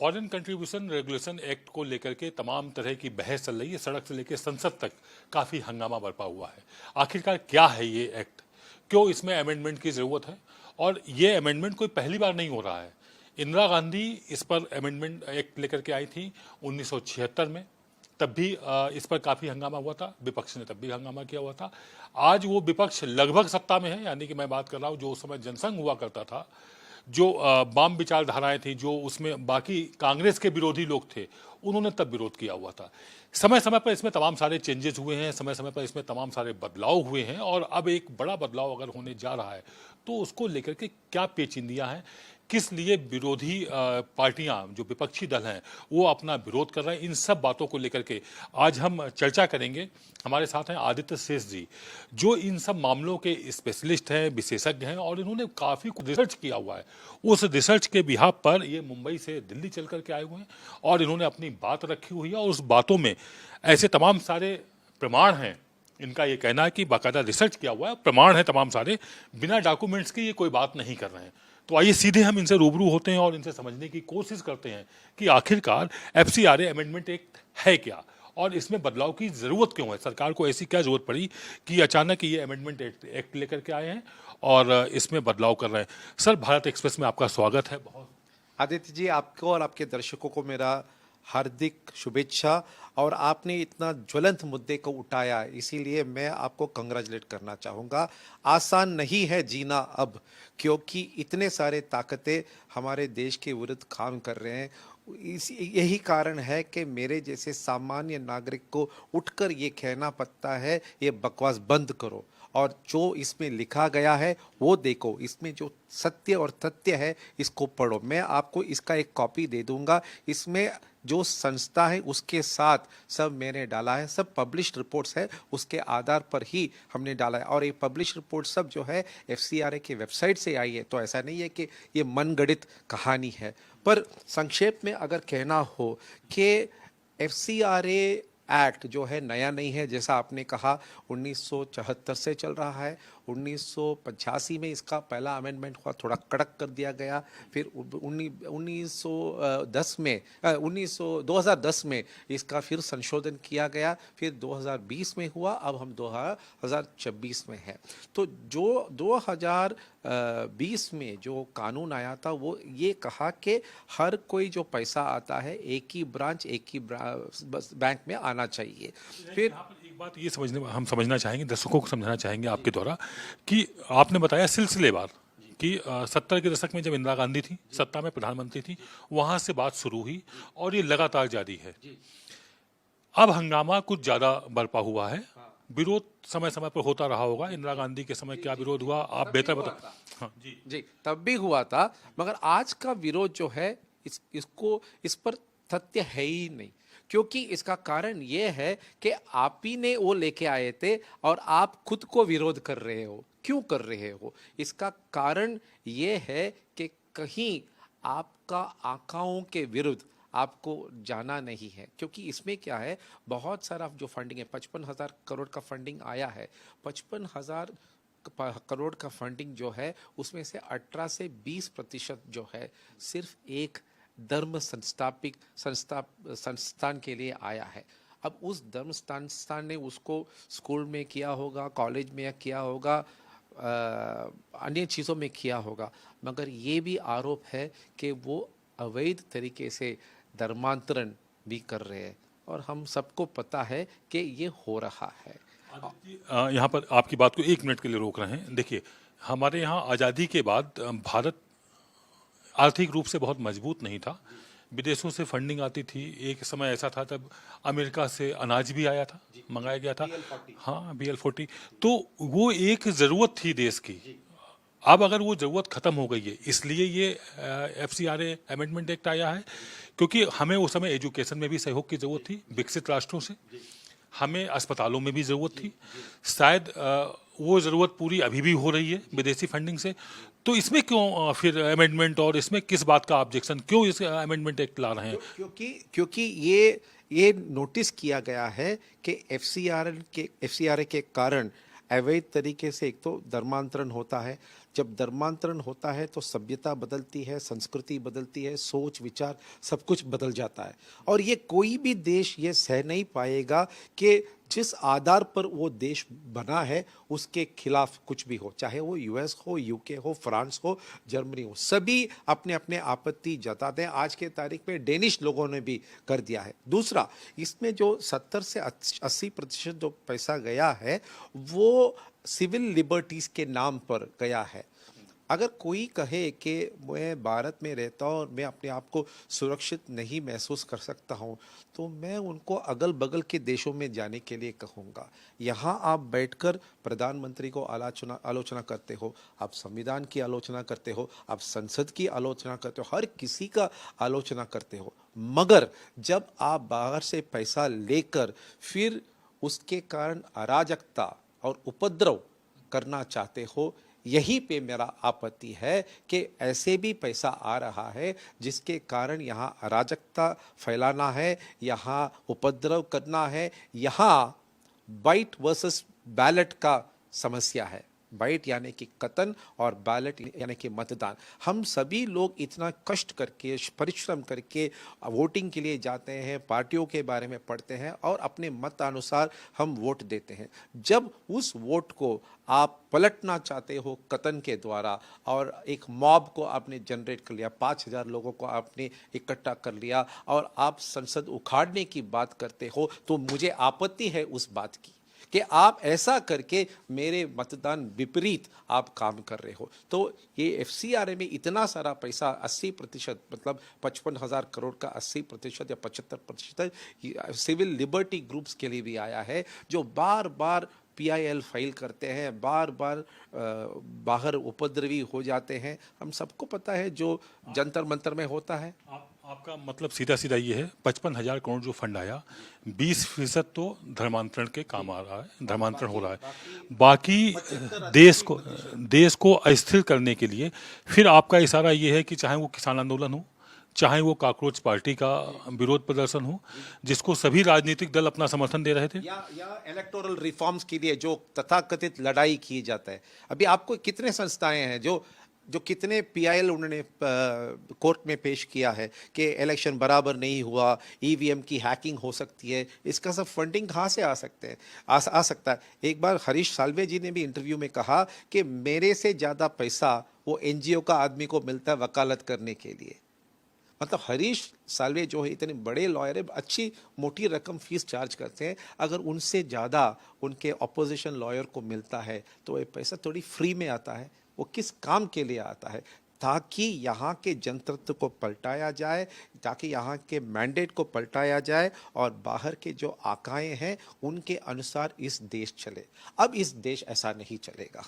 Foreign contribution regulation act को लेकर के तमाम तरह की बहस चल रही है। सड़क से लेकर संसद तक काफ़ी हंगामा बरपा हुआ है। आखिरकार क्या है ये एक्ट, क्यों इसमें अमेंडमेंट की ज़रूरत है, और ये अमेंडमेंट कोई पहली बार नहीं हो रहा है। इंदिरा गांधी इस पर अमेंडमेंट एक्ट लेकर के आई थी 1976 में, तब भी इस पर काफ़ी हंगामा हुआ था, विपक्ष ने तब भी हंगामा किया हुआ था। आज वो विपक्ष लगभग सत्ता में है, यानी कि मैं बात कर रहा हूँ जो उस समय जनसंघ हुआ करता था, जो वाम विचारधाराएं थी, जो उसमें बाकी कांग्रेस के विरोधी लोग थे, उन्होंने तब विरोध किया हुआ था। समय समय पर इसमें तमाम सारे चेंजेस हुए हैं, समय समय पर इसमें तमाम सारे बदलाव हुए हैं, और अब एक बड़ा बदलाव अगर होने जा रहा है तो उसको लेकर के क्या पेचीदियां हैं, किस लिए विरोधी पार्टियां, जो विपक्षी दल हैं, वो अपना विरोध कर रहे हैं, इन सब बातों को लेकर के आज हम चर्चा करेंगे। हमारे साथ हैं आदित्य शेष जी, जो इन सब मामलों के स्पेशलिस्ट हैं, विशेषज्ञ हैं, और इन्होंने काफ़ी रिसर्च किया हुआ है। उस रिसर्च के बिहाफ पर ये मुंबई से दिल्ली चल करके आए हुए हैं, और इन्होंने अपनी बात रखी हुई है, और उस बातों में ऐसे तमाम सारे प्रमाण हैं। इनका ये कहना है कि बाकायदा रिसर्च किया हुआ है, प्रमाण है तमाम सारे, बिना डॉक्यूमेंट्स के ये कोई बात नहीं कर रहे हैं। तो आइए सीधे हम इनसे रूबरू होते हैं और इनसे समझने की कोशिश करते हैं कि आखिरकार FCRA अमेंडमेंट एक्ट है क्या, और इसमें बदलाव की ज़रूरत क्यों है। सरकार को ऐसी क्या ज़रूरत पड़ी कि अचानक ये अमेंडमेंट एक्ट लेकर के आए हैं और इसमें बदलाव कर रहे हैं। सर, भारत एक्सप्रेस में आपका स्वागत है। बहुत आदित्य जी, आपको और आपके दर्शकों को मेरा हार्दिक शुभेच्छा। और आपने इतना ज्वलंत मुद्दे को उठाया, इसीलिए मैं आपको कंग्रेचुलेट करना चाहूँगा। आसान नहीं है जीना अब, क्योंकि इतने सारे ताकतें हमारे देश के विरुद्ध काम कर रहे हैं। यही कारण है कि मेरे जैसे सामान्य नागरिक को उठकर ये कहना पड़ता है, ये बकवास बंद करो, और जो इसमें लिखा गया है वो देखो, इसमें जो सत्य और तथ्य है इसको पढ़ो। मैं आपको इसका एक कॉपी दे दूंगा। इसमें जो संस्था है उसके साथ सब मैंने डाला है, सब पब्लिश्ड रिपोर्ट्स है, उसके आधार पर ही हमने डाला है। और ये पब्लिश्ड रिपोर्ट सब जो है FCRA की वेबसाइट से आई है, तो ऐसा नहीं है कि ये मनगढ़ंत कहानी है। पर संक्षेप में अगर कहना हो कि FCRA एक्ट जो है नया नहीं है, जैसा आपने कहा 1974 से चल रहा है। 1985 में इसका पहला अमेंडमेंट हुआ, थोड़ा कड़क कर दिया गया। फिर 2010 में इसका फिर संशोधन किया गया। फिर 2020 में हुआ, अब हम 2026 में है। तो जो 2020 में जो कानून आया था वो ये कहा कि हर कोई जो पैसा आता है एक ही ब्रांच, एक ही बैंक में आना चाहिए। फिर एक बात ये हम समझना चाहेंगे, दर्शकों को समझाना चाहेंगे आपके द्वारा, कि आपने बताया सिलसिलेवार कि 70 के दशक में जब इंदिरा गांधी थी सत्ता में, प्रधानमंत्री थी, वहां से बात शुरू हुई और ये लगातार जारी है। अब हंगामा कुछ ज्यादा बरपा हुआ है, विरोध समय समय पर होता रहा होगा। इंदिरा गांधी के समय क्या विरोध हुआ, आप बेहतर बता। हाँ जी, तब भी हुआ था, मगर आज का विरोध जो है इस पर तथ्य है ही नहीं। क्योंकि इसका कारण ये है कि आप ही ने वो लेके आए थे और आप खुद को विरोध कर रहे हो। क्यों कर रहे हो? इसका कारण ये है कि कहीं आपका आकाओं के विरुद्ध आपको जाना नहीं है। क्योंकि इसमें क्या है, बहुत सारा जो फंडिंग है, 55,000 करोड़ का फंडिंग आया है। 55,000 करोड़ का फंडिंग जो है उसमें से 18 से 20% जो है सिर्फ एक धर्म संस्थान के लिए आया है। अब उस धर्म संस्थान ने उसको स्कूल में किया होगा, कॉलेज में किया होगा, अन्य चीज़ों में किया होगा, मगर ये भी आरोप है कि वो अवैध तरीके से धर्मांतरण भी कर रहे हैं, और हम सबको पता है कि ये हो रहा है। यहाँ पर आपकी बात को 1 मिनट के लिए रोक रहे हैं। देखिए, हमारे यहाँ आज़ादी के बाद भारत आर्थिक रूप से बहुत मजबूत नहीं था, विदेशों से फंडिंग आती थी। एक समय ऐसा था तब अमेरिका से अनाज भी आया था, मंगाया गया था। हाँ, BL-40। तो वो एक ज़रूरत थी देश की। अब अगर वो ज़रूरत ख़त्म हो गई है, इसलिए ये FCRA अमेंडमेंट एक्ट आया है, क्योंकि हमें उस समय एजुकेशन में भी सहयोग की ज़रूरत थी विकसित राष्ट्रों से, हमें अस्पतालों में भी ज़रूरत थी। शायद वो ज़रूरत पूरी अभी भी हो रही है विदेशी फंडिंग से। तो इसमें क्यों फिर अमेंडमेंट, और इसमें किस बात का ऑब्जेक्शन, क्यों इस अमेंडमेंट एक्ट ला रहे हैं? क्योंकि ये नोटिस किया गया है कि FCRA के कारण अवैध तरीके से एक तो धर्मांतरण होता है, जब धर्मांतरण होता है तो सभ्यता बदलती है, संस्कृति बदलती है, सोच विचार सब कुछ बदल जाता है। और ये कोई भी देश ये सह नहीं पाएगा कि जिस आधार पर वो देश बना है उसके खिलाफ कुछ भी हो, चाहे वो यूएस हो, यूके हो, फ्रांस हो, जर्मनी हो, सभी अपने अपने आपत्ति जताते हैं। आज के तारीख में डेनिश लोगों ने भी कर दिया है। दूसरा, इसमें जो 70 से 80% जो पैसा गया है वो सिविल लिबर्टीज के नाम पर गया है। अगर कोई कहे कि मैं भारत में रहता हूँ और मैं अपने आप को सुरक्षित नहीं महसूस कर सकता हूँ, तो मैं उनको अगल बगल के देशों में जाने के लिए कहूँगा। यहाँ आप बैठकर प्रधानमंत्री को आलोचना करते हो, आप संविधान की आलोचना करते हो, आप संसद की आलोचना करते हो, हर किसी का आलोचना करते हो, मगर जब आप बाहर से पैसा लेकर फिर उसके कारण अराजकता और उपद्रव करना चाहते हो, यही पे मेरा आपत्ति है कि ऐसे भी पैसा आ रहा है जिसके कारण यहाँ अराजकता फैलाना है, यहाँ उपद्रव करना है, यहाँ बाइट वर्सेस बैलेट का समस्या है। बाइट यानी कि कतन और बैलेट यानी कि मतदान। हम सभी लोग इतना कष्ट करके परिश्रम करके वोटिंग के लिए जाते हैं, पार्टियों के बारे में पढ़ते हैं और अपने मत अनुसार हम वोट देते हैं। जब उस वोट को आप पलटना चाहते हो कतन के द्वारा और एक मॉब को आपने जनरेट कर लिया, 5000 लोगों को आपने इकट्ठा कर लिया और आप संसद उखाड़ने की बात करते हो, तो मुझे आपत्ति है उस बात की कि आप ऐसा करके मेरे मतदान विपरीत आप काम कर रहे हो। तो ये एफसीआरए में इतना सारा पैसा 80% मतलब 55,000 करोड़ का 80% या 75% सिविल लिबर्टी ग्रुप्स के लिए भी आया है, जो बार बार PIL फाइल करते हैं, बार बार बाहर उपद्रवी हो जाते हैं। हम सबको पता है जो जंतर मंतर में होता है। आपका मतलब सीधा सीधा ये है 55,000 करोड़ जो फंड आया 20% तो धर्मांतरण के काम आ रहा है, धर्मांतरण हो रहा है, बाकी देश को अस्थिर करने के लिए। फिर आपका इशारा ये है कि चाहे वो किसान आंदोलन हो, चाहे वो काकरोच पार्टी का विरोध प्रदर्शन हो, जिसको सभी राजनीतिक दल अपना समर्थन दे रहे थे, या इलेक्टोरल रिफॉर्म्स के लिए जो तथाकथित लड़ाई की जाता है। अभी आपको कितने संस्थाएं हैं जो कितने PIL उन्होंने कोर्ट में पेश किया है कि इलेक्शन बराबर नहीं हुआ, EVM की हैकिंग हो सकती है, इसका सब फंडिंग कहाँ से आ सकते हैं आ सकता है। एक बार हरीश साल्वे जी ने भी इंटरव्यू में कहा कि मेरे से ज़्यादा पैसा वो NGO का आदमी को मिलता है वकालत करने के लिए। मतलब हरीश साल्वे जो है इतने बड़े लॉयर है, अच्छी मोटी रकम फीस चार्ज करते हैं, अगर उनसे ज़्यादा उनके अपोजिशन लॉयर को मिलता है तो ये पैसा थोड़ी फ्री में आता है। वो किस काम के लिए आता है? ताकि यहाँ के जनतंत्र को पलटाया जाए, ताकि यहाँ के मैंडेट को पलटाया जाए और बाहर के जो आकाएं हैं उनके अनुसार इस देश चले। अब इस देश ऐसा नहीं चलेगा।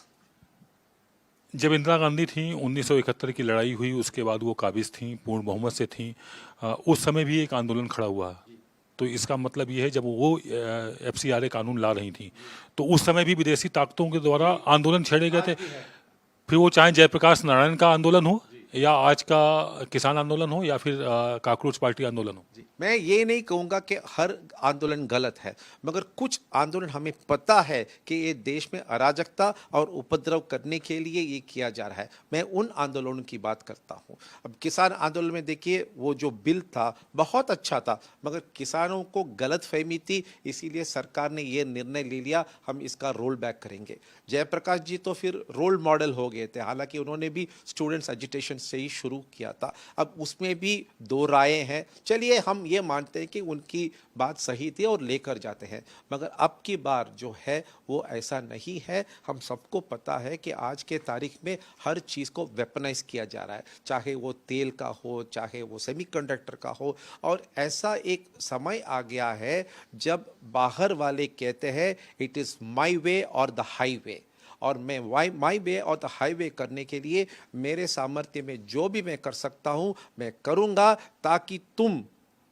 जब इंदिरा गांधी थी 1971 की लड़ाई हुई, उसके बाद वो काबिज थी, पूर्ण बहुमत से थी, उस समय भी एक आंदोलन खड़ा हुआ। तो इसका मतलब ये है जब वो FCRA कानून ला रही थी तो उस समय भी विदेशी ताकतों के द्वारा आंदोलन छेड़े गए थे। फिर वो चाहे जयप्रकाश नारायण का आंदोलन हो या आज का किसान आंदोलन हो या फिर काकरोच पार्टी आंदोलन हो। मैं ये नहीं कहूँगा कि हर आंदोलन गलत है, मगर कुछ आंदोलन हमें पता है कि ये देश में अराजकता और उपद्रव करने के लिए ये किया जा रहा है। मैं उन आंदोलनों की बात करता हूँ। अब किसान आंदोलन में देखिए, वो जो बिल था बहुत अच्छा था, मगर किसानों को गलत फहमी थी, इसीलिए सरकार ने ये निर्णय ले लिया हम इसका रोल बैक करेंगे। जयप्रकाश जी तो फिर रोल मॉडल हो गए थे, हालांकि उन्होंने भी स्टूडेंट्स एजिटेशन से ही शुरू किया था। अब उसमें भी दो रायें हैं, चलिए हम ये मानते हैं कि उनकी बात सही थी और लेकर जाते हैं, मगर अब की बार जो है वो ऐसा नहीं है। हम सबको पता है कि आज के तारीख में हर चीज़ को वेपनाइज किया जा रहा है, चाहे वो तेल का हो, चाहे वो सेमीकंडक्टर का हो। और ऐसा एक समय आ गया है जब बाहर वाले कहते हैं इट इज़ माई वे और द हाईवे, और मैं माई वे और द हाईवे करने के लिए मेरे सामर्थ्य में जो भी मैं कर सकता हूँ मैं करूँगा, ताकि तुम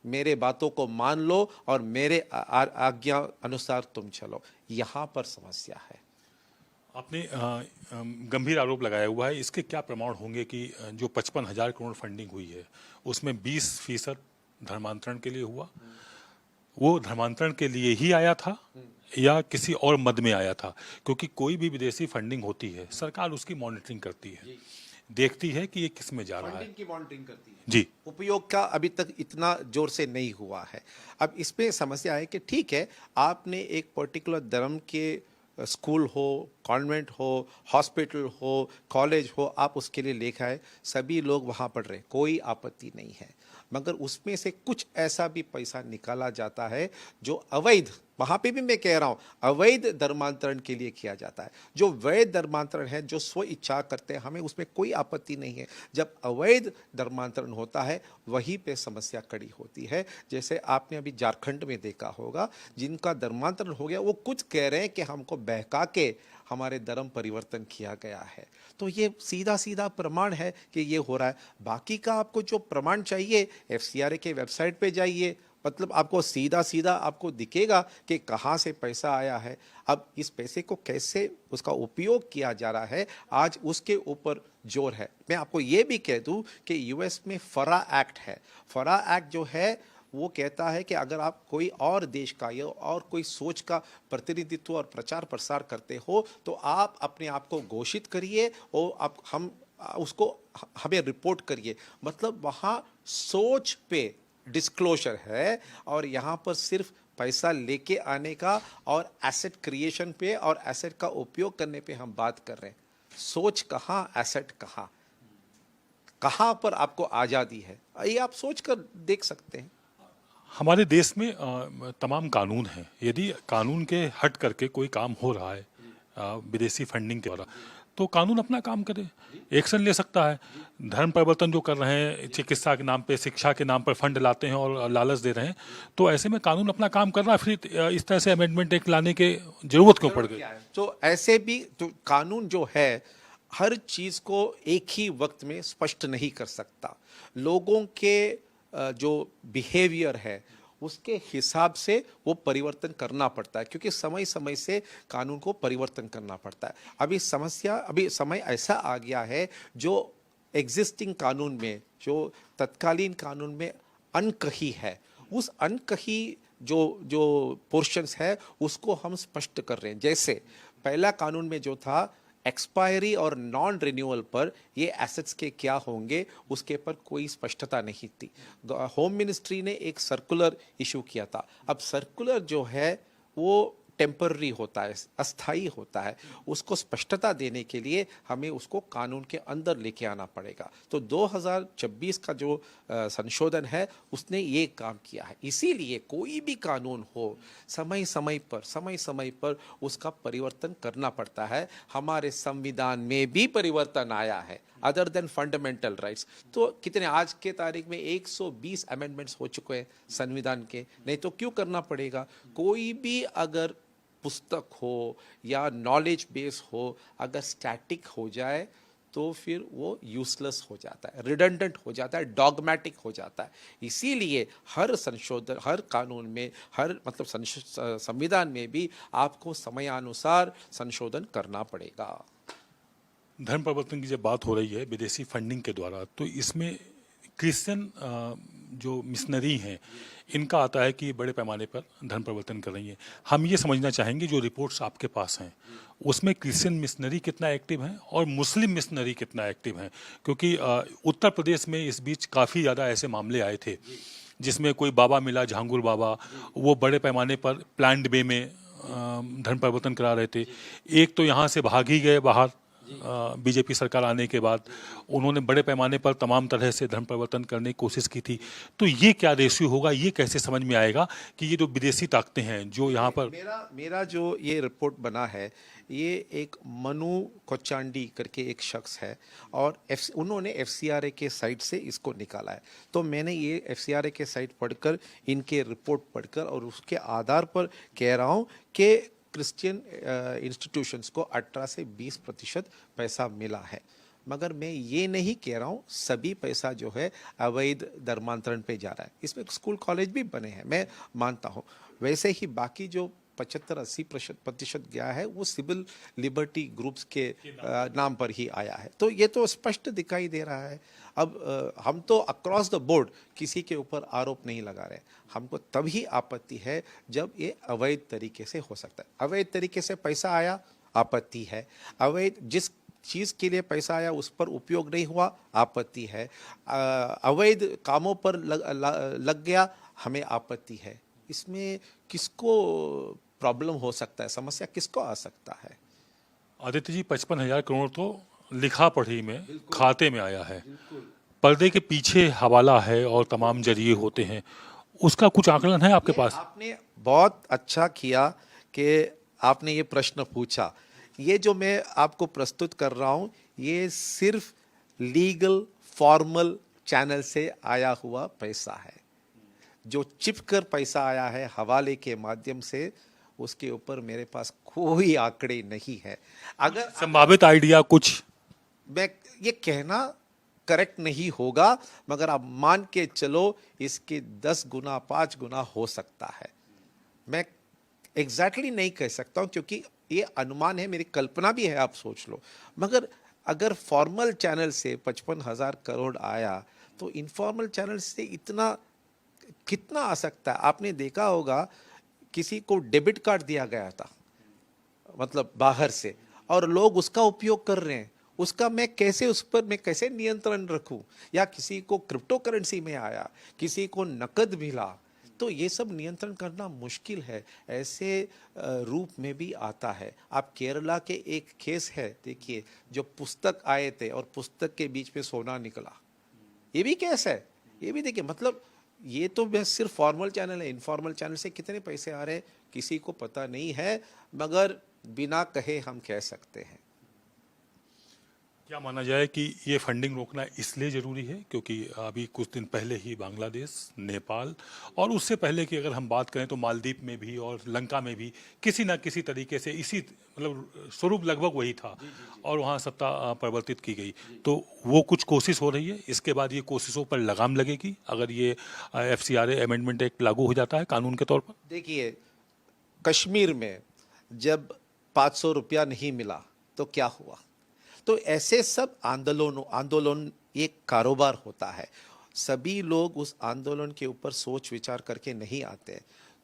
मेरे बातों को मान लो और मेरे आज्ञा अनुसार तुम चलो। यहाँ पर समस्या है। आपने गंभीर आरोप लगाया हुआ है, इसके क्या प्रमाण होंगे कि जो 55,000 करोड़ फंडिंग हुई है उसमें 20% धर्मांतरण के लिए हुआ? वो धर्मांतरण के लिए ही आया था या किसी और मद में आया था? क्योंकि कोई भी विदेशी फंडिंग होती है, सरकार उसकी मॉनिटरिंग करती है, देखती है कि ये किस में जा रहा है। फंडिंग की मॉनिटरिंग करती है जी। उपयोग का अभी तक इतना जोर से नहीं हुआ है। अब इसमें समस्या है कि ठीक है, आपने एक पर्टिकुलर धर्म के स्कूल हो, कॉन्वेंट हो, हॉस्पिटल हो, कॉलेज हो, आप उसके लिए लेखा है, सभी लोग वहाँ पढ़ रहे हैं, कोई आपत्ति नहीं है। मगर उसमें से कुछ ऐसा भी पैसा निकाला जाता है जो अवैध, वहाँ पे भी मैं कह रहा हूँ, अवैध धर्मांतरण के लिए किया जाता है। जो वैध धर्मांतरण है, जो स्व इच्छा करते हैं, हमें उसमें कोई आपत्ति नहीं है। जब अवैध धर्मांतरण होता है, वहीं पे समस्या खड़ी होती है। जैसे आपने अभी झारखंड में देखा होगा, जिनका धर्मांतरण हो गया, वो कुछ कह रहे हैं कि हमको बहका के हमारे धर्म परिवर्तन किया गया है। तो ये सीधा सीधा प्रमाण है कि ये हो रहा है। बाकी का आपको जो प्रमाण चाहिए, एफसीआरए के वेबसाइट पे जाइए, मतलब आपको सीधा सीधा आपको दिखेगा कि कहाँ से पैसा आया है। अब इस पैसे को कैसे उसका उपयोग किया जा रहा है, आज उसके ऊपर जोर है। मैं आपको ये भी कह दूं कि यूएस में फरा एक्ट है। फरा एक्ट जो है वो कहता है कि अगर आप कोई और देश का या और कोई सोच का प्रतिनिधित्व और प्रचार प्रसार करते हो, तो आप अपने आप को घोषित करिए और आप हम उसको हमें रिपोर्ट करिए। मतलब वहाँ सोच पे डिस्क्लोजर है, और यहाँ पर सिर्फ पैसा लेके आने का और एसेट क्रिएशन पे और एसेट का उपयोग करने पे हम बात कर रहे हैं। सोच कहाँ, एसेट कहाँ, कहाँ पर आपको आज़ादी है, ये आप सोच कर देख सकते हैं। हमारे देश में तमाम कानून हैं। यदि कानून के हट करके कोई काम हो रहा है विदेशी फंडिंग के द्वारा, तो कानून अपना काम करे, एक्शन ले सकता है। धर्म परिवर्तन जो कर रहे हैं, चिकित्सा के नाम पे, शिक्षा के नाम पर फंड लाते हैं और लालच दे रहे हैं, तो ऐसे में कानून अपना काम कर रहा है, फिर इस तरह से अमेंडमेंट एक्ट लाने की जरूरत क्यों पड़ गई? तो ऐसे भी तो कानून जो है हर चीज को एक ही वक्त में स्पष्ट नहीं कर सकता। लोगों के जो बिहेवियर है उसके हिसाब से वो परिवर्तन करना पड़ता है, क्योंकि समय समय से कानून को परिवर्तन करना पड़ता है। अभी समय ऐसा आ गया है जो एग्जिस्टिंग कानून में, जो तत्कालीन कानून में अनकही है, उस अनकही जो जो पोर्शंस है उसको हम स्पष्ट कर रहे हैं। जैसे पहला कानून में जो था, एक्सपायरी और नॉन रिन्यूअल पर ये एसेट्स के क्या होंगे, उसके पर कोई स्पष्टता नहीं थी। होम मिनिस्ट्री ने एक सर्कुलर इशू किया था। अब सर्कुलर जो है वो टेम्पररी होता है, अस्थाई होता है। उसको स्पष्टता देने के लिए हमें उसको कानून के अंदर लेके आना पड़ेगा। तो 2026 का जो संशोधन है उसने ये काम किया है। इसीलिए कोई भी कानून हो, समय समय पर उसका परिवर्तन करना पड़ता है। हमारे संविधान में भी परिवर्तन आया है, अदर देन फंडामेंटल राइट्स। तो कितने, आज के तारीख में 120 अमेंडमेंट्स हो चुके हैं संविधान के, नहीं तो क्यों करना पड़ेगा? कोई भी अगर पुस्तक हो या नॉलेज बेस हो, अगर स्टैटिक हो जाए तो फिर वो यूजलेस हो जाता है, रिडंडेंट हो जाता है, डॉगमेटिक हो जाता है। इसीलिए हर संशोधन, हर कानून में, हर मतलब संविधान में भी आपको समयानुसार संशोधन करना पड़ेगा। धर्म परिवर्तन की जब बात हो रही है विदेशी फंडिंग के द्वारा, तो इसमें क्रिश्चियन जो मिशनरी हैं, इनका आता है कि बड़े पैमाने पर धर्म परिवर्तन कर रही हैं। हम ये समझना चाहेंगे, जो रिपोर्ट्स आपके पास हैं उसमें क्रिश्चियन मिशनरी कितना एक्टिव हैं और मुस्लिम मिशनरी कितना एक्टिव हैं? क्योंकि उत्तर प्रदेश में इस बीच काफ़ी ज़्यादा ऐसे मामले आए थे जिसमें कोई बाबा मिला, झांगुर बाबा, वो बड़े पैमाने पर प्लान्ड वे में धर्म परिवर्तन करा रहे थे। एक तो यहाँ से भाग ही गए बाहर, बीजेपी सरकार आने के बाद उन्होंने बड़े पैमाने पर तमाम तरह से धर्म परिवर्तन करने की कोशिश की थी। तो ये क्या रेशियो होगा, ये कैसे समझ में आएगा कि ये जो विदेशी ताकतें हैं जो यहाँ पर? मेरा जो ये रिपोर्ट बना है, ये एक मनु कोचांडी करके एक शख्स है, और उन्होंने एफसीआरए के साइट से इसको निकाला है। तो मैंने ये एफसीआरए के साइट पढ़कर, इनके रिपोर्ट पढ़कर, और उसके आधार पर कह रहा हूँ कि क्रिश्चियन इंस्टीट्यूशंस को 18 से 20% पैसा मिला है। मगर मैं ये नहीं कह रहा हूँ सभी पैसा जो है अवैध धर्मांतरण पे जा रहा है। इसमें स्कूल कॉलेज भी बने हैं, मैं मानता हूँ। वैसे ही बाकी जो 75-80% गया है वो सिविल लिबर्टी ग्रुप्स के नाम पर ही आया है। तो ये तो स्पष्ट दिखाई दे रहा है। अब हम तो अक्रॉस द बोर्ड किसी के ऊपर आरोप नहीं लगा रहे। हमको तभी आपत्ति है जब ये अवैध तरीके से हो सकता है। अवैध तरीके से पैसा आया, आपत्ति है। अवैध जिस चीज़ के लिए पैसा आया उस पर उपयोग नहीं हुआ, आपत्ति है। अवैध कामों पर लग गया, हमें आपत्ति है। इसमें किसको प्रॉब्लम हो सकता है, समस्या किसको आ सकता है? आदित्य जी, 55,000 करोड़ तो लिखा पढ़ी में खाते में आया है, पर्दे के पीछे हवाला है और तमाम जरिए होते हैं, उसका कुछ आकलन है आपके पास? आपने बहुत अच्छा किया कि आपने ये प्रश्न पूछा। ये जो मैं आपको प्रस्तुत कर रहा हूँ ये सिर्फ लीगल फॉर्मल चैनल से आया हुआ पैसा है। जो चिपकर पैसा आया है हवाले के माध्यम से, उसके ऊपर मेरे पास कोई आंकड़े नहीं है। अगर संभावित आइडिया कुछ? मैं ये कहना करेक्ट नहीं होगा, मगर आप मान के चलो इसके 10 गुना 5 गुना हो सकता है। मैं एग्जैक्टली नहीं कह सकता हूं क्योंकि ये अनुमान है, मेरी कल्पना भी है, आप सोच लो। मगर अगर फॉर्मल चैनल से 55,000 करोड़ आया तो इनफॉर्मल चैनल से इतना कितना आ सकता है? आपने देखा होगा किसी को डेबिट कार्ड दिया गया था, मतलब बाहर से, और लोग उसका उपयोग कर रहे हैं। उसका मैं कैसे, उस पर मैं कैसे नियंत्रण रखूं? या किसी को क्रिप्टो करेंसी में आया, किसी को नकद मिला, तो ये सब नियंत्रण करना मुश्किल है। ऐसे रूप में भी आता है। आप केरला के एक केस है, देखिए, जो पुस्तक आए थे और पुस्तक के बीच में सोना निकला, ये भी केस है। ये भी देखिए, मतलब ये तो बस सिर्फ फॉर्मल चैनल है। इनफॉर्मल चैनल से कितने पैसे आ रहे हैं किसी को पता नहीं है, मगर बिना कहे हम कह सकते हैं। क्या माना जाए कि ये फंडिंग रोकना इसलिए ज़रूरी है क्योंकि अभी कुछ दिन पहले ही बांग्लादेश, नेपाल और उससे पहले की अगर हम बात करें तो मालदीव में भी और लंका में भी किसी ना किसी तरीके से इसी मतलब स्वरूप लगभग वही था और वहाँ सत्ता परिवर्तित की गई, तो वो कुछ कोशिश हो रही है। इसके बाद ये कोशिशों पर लगाम लगेगी अगर ये FCRA अमेंडमेंट एक्ट लागू हो जाता है कानून के तौर पर। देखिए, कश्मीर में जब 500 रुपया नहीं मिला तो क्या हुआ? तो ऐसे सब आंदोलन एक कारोबार होता है। सभी लोग उस आंदोलन के ऊपर सोच विचार करके नहीं आते।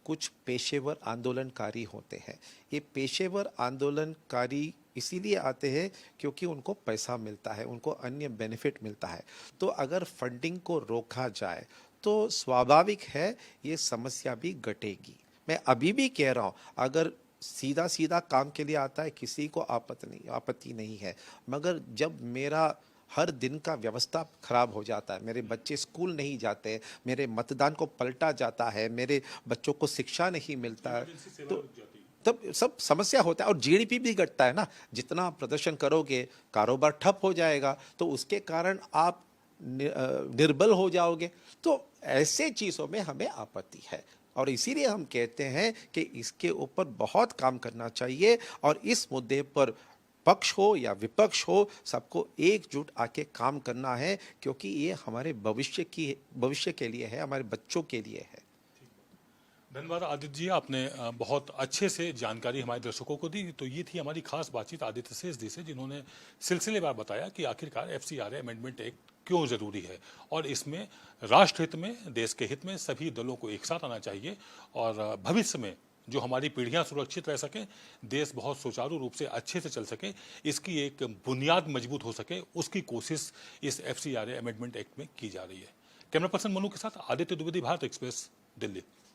कुछ पेशेवर आंदोलनकारी होते हैं। ये पेशेवर आंदोलनकारी इसीलिए आते हैं क्योंकि उनको पैसा मिलता है, उनको अन्य बेनिफिट मिलता है। तो अगर फंडिंग को रोका जाए तो स्वाभाविक है ये समस्या भी घटेगी। मैं अभी भी कह रहा हूँ, अगर सीधा सीधा काम के लिए आता है किसी को आपत्ति नहीं है, मगर जब मेरा हर दिन का व्यवस्था खराब हो जाता है, मेरे बच्चे स्कूल नहीं जाते, मेरे मतदान को पलटा जाता है, मेरे बच्चों को शिक्षा नहीं मिलता है, तो तब सब समस्या होता है। और GDP भी घटता है ना, जितना प्रदर्शन करोगे कारोबार ठप हो जाएगा, तो उसके कारण आप निर्बल हो जाओगे। तो ऐसे चीज़ों में हमें आपत्ति है और इसीलिए हम कहते हैं कि इसके ऊपर बहुत काम करना चाहिए और इस मुद्दे पर पक्ष हो या विपक्ष हो, सबको एकजुट आके काम करना है, क्योंकि ये हमारे भविष्य के लिए है, हमारे बच्चों के लिए है। धन्यवाद आदित्य जी, आपने बहुत अच्छे से जानकारी हमारे दर्शकों को दी। तो ये थी हमारी खास बातचीत आदित्य शेष जी से, जिन्होंने सिलसिलेवार बताया कि आखिरकार FCRA अमेंडमेंट एक्ट क्यों ज़रूरी है और इसमें राष्ट्र हित में, देश के हित में सभी दलों को एक साथ आना चाहिए और भविष्य में जो हमारी पीढ़ियां सुरक्षित रह सकें, देश बहुत सुचारू रूप से अच्छे से चल सके, इसकी एक बुनियाद मजबूत हो सके, उसकी कोशिश इस FCRA अमेंडमेंट एक्ट में की जा रही है। कैमरा पर्सन मनु के साथ आदित्य द्विवेदी, भारत एक्सप्रेस, दिल्ली।